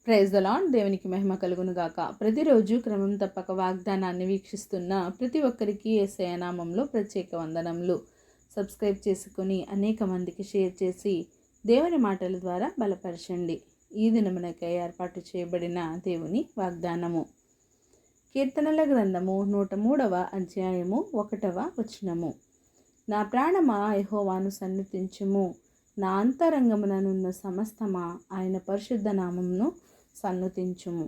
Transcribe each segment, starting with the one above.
Praise the lord. దేవునికి మహిమ కలుగును గాక. ప్రతిరోజు క్రమం తప్పక వాగ్దానాన్ని వీక్షిస్తున్న ప్రతి ఒక్కరికి యేసయ్య నామంలో ప్రత్యేక వందనములు. సబ్స్క్రైబ్ చేసుకుని అనేక మందికి షేర్ చేసి దేవుని మాటల ద్వారా బలపరచండి. ఈ దినమునకై ఏర్పాటు చేయబడిన దేవుని వాగ్దానము. కీర్తనల గ్రంథము 103వ అధ్యాయము 1వ వచనము. నా ప్రాణమా యెహోవాను సన్నుతించుము, నా అంతరంగముననున్న సమస్తమా ఆయన పరిశుద్ధ నామమును సన్నుతించుము.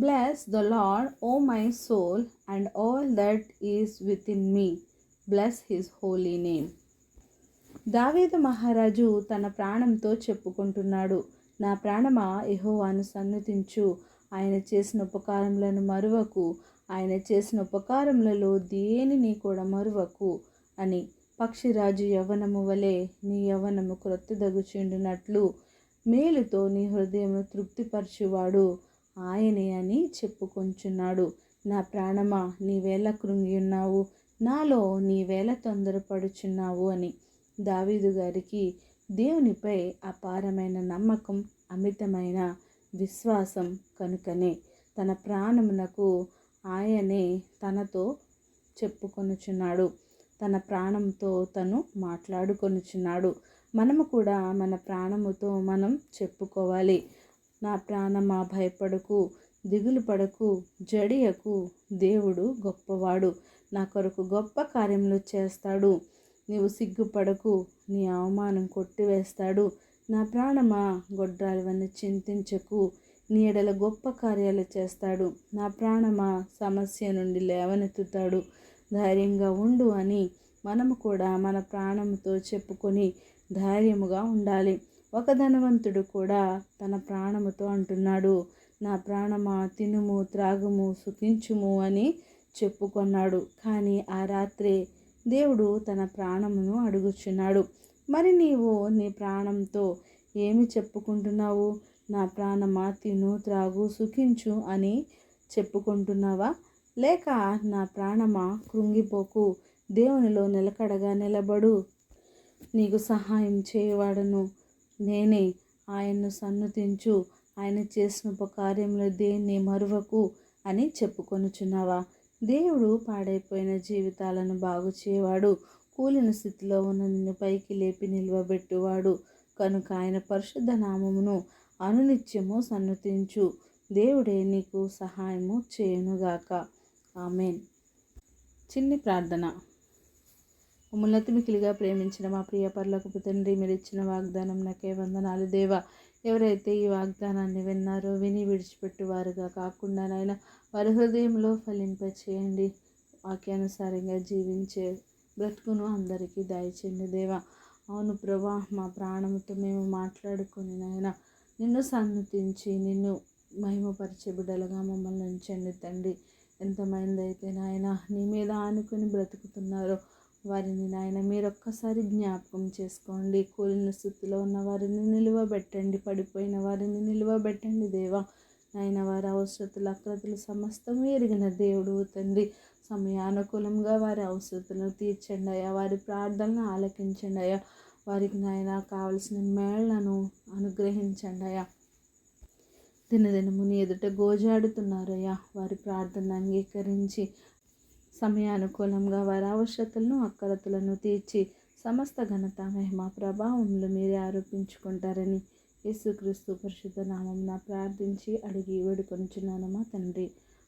Bless the Lord, O my soul, and all that is within me. Bless his holy name. దావీదు మహారాజు తన ప్రాణంతో చెప్పుకుంటున్నాడు, నా ప్రాణమా యెహోవాను సన్నుతించు, ఆయన చేసిన ఉపకారములను మరువకు, ఆయన చేసిన ఉపకారములలో దేనిని కూడా మరువకు అని. పక్షిరాజు యవ్వనము వలె నీ యవ్వనము క్రొత్తదగుచుండునట్లు మేలుతో నీ హృదయమును తృప్తిపరచువాడు ఆయనే అని చెప్పుకొంచున్నాడు. నా ప్రాణమా నీవేళ కృంగి ఉన్నావు, నాలో నీవేళ తొందరపడుచున్నావు అని. దావీదు గారికి దేవునిపై అపారమైన నమ్మకం, అమితమైన విశ్వాసం కనుకనే తన ప్రాణమునకు ఆయనే తనతో చెప్పుకొనుచున్నాడు. తన ప్రాణంతో తను మాట్లాడుకొనుచున్నాడు. మనము కూడా మన ప్రాణముతో మనం చెప్పుకోవాలి. నా ప్రాణమా భయపడకు, దిగులు పడకు, జడియకు, దేవుడు గొప్పవాడు, నా కొరకు గొప్ప కార్యములు చేస్తాడు. నీవు సిగ్గుపడకు, నీ అవమానం కొట్టివేస్తాడు. నా ప్రాణమా గొడ్రాలివన్నీ చింతించకు, నీ ఎడల గొప్ప కార్యాలు చేస్తాడు. నా ప్రాణమా సమస్య నుండి లేవనెత్తుతాడు, ధైర్యంగా ఉండు అని మనము కూడా మన ప్రాణముతో చెప్పుకొని ధైర్యముగా ఉండాలి. ఒక ధనవంతుడు కూడా తన ప్రాణముతో అంటున్నాడు, నా ప్రాణమా తినుము, త్రాగుము, సుఖించుము అని చెప్పుకొన్నాడు. కానీ ఆ రాత్రే దేవుడు తన ప్రాణమును అడుగుచున్నాడు. మరి నీవు నీ ప్రాణంతో ఏమి చెప్పుకుంటున్నావు? నా ప్రాణమా తిను, త్రాగు, సుఖించు అని చెప్పుకుంటున్నావా? లేక నా ప్రాణమా కృంగిపోకు, దేవునిలో నిలకడగా నిలబడు, నీకు సహాయం చేయవాడను నేనే, ఆయన్ను సన్నుతించు, ఆయన చేసిన ఉపకార్యములు దేన్ని మరువకు అని చెప్పుకొనుచున్నావా? దేవుడు పాడైపోయిన జీవితాలను బాగు చేయవాడు, కూలిన స్థితిలో ఉన్న నిన్ను పైకి లేపి నిలువబెట్టువాడు కనుక ఆయన పరిశుద్ధ నామమును అనునిత్యము సన్నుతించు. దేవుడే నీకు సహాయము చేయునుగాక. ఆమెన్. చిన్ని ప్రార్థన. మమ్మల్ని మికిలిగా ప్రేమించిన మా ప్రియ పరలోకపు తండ్రి, మీరు ఇచ్చిన వాగ్దానం నాకే వందనాలు దేవా. ఎవరైతే ఈ వాగ్దానాన్ని విన్నారో విని విడిచిపెట్టువారుగా కాకుండా నాయన వారి హృదయంలో ఫలింపచేయండి. వాక్యానుసారంగా జీవించే బ్రతుకును అందరికీ దయచేయండి దేవా. అవును ప్రభా, మా ప్రాణంతో మేము మాట్లాడుకొని నాయన నిన్ను సన్నుతించి నిన్ను మహిమపరిచే బిడ్డలుగా మమ్మల్ని ఉంచండి తండ్రి. ఎంతమంది అయితే నాయన నీ మీద ఆనుకొని బ్రతుకుతున్నారో వారిని నాయన మీరొక్కసారి జ్ఞాపకం చేసుకోండి. కూలిన స్థితిలో ఉన్న వారిని నిలువబెట్టండి, పడిపోయిన వారిని నిలువబెట్టండి దేవా. నాయన వారి అవసరతలు, అక్రతలు సమస్తం ఎరిగిన దేవుడు తండ్రి. సమయానుకూలంగా వారి అవసరతలను తీర్చండి అయ్యా, వారి ప్రార్థనను ఆలకించండి అయ్యా, వారికి నాయన కావలసిన మేళ్లను అనుగ్రహించండి అయ్యా. దినదినము నీ ఎదుట గోజాడుతున్నారయ్యా, వారి ప్రార్థన అంగీకరించి సమయానుకూలంగా వారి అవసరతలను, అక్కరతలను తీర్చి సమస్త ఘనత, మహిమ, ప్రభావములు మీరే ఆరోపించుకుంటారని యేసుక్రీస్తు పరిశుద్ధ నామమున ప్రార్థించి అడిగి వేడుకొనుచున్నాను మా తండ్రి.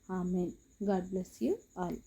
Amen. God bless you all.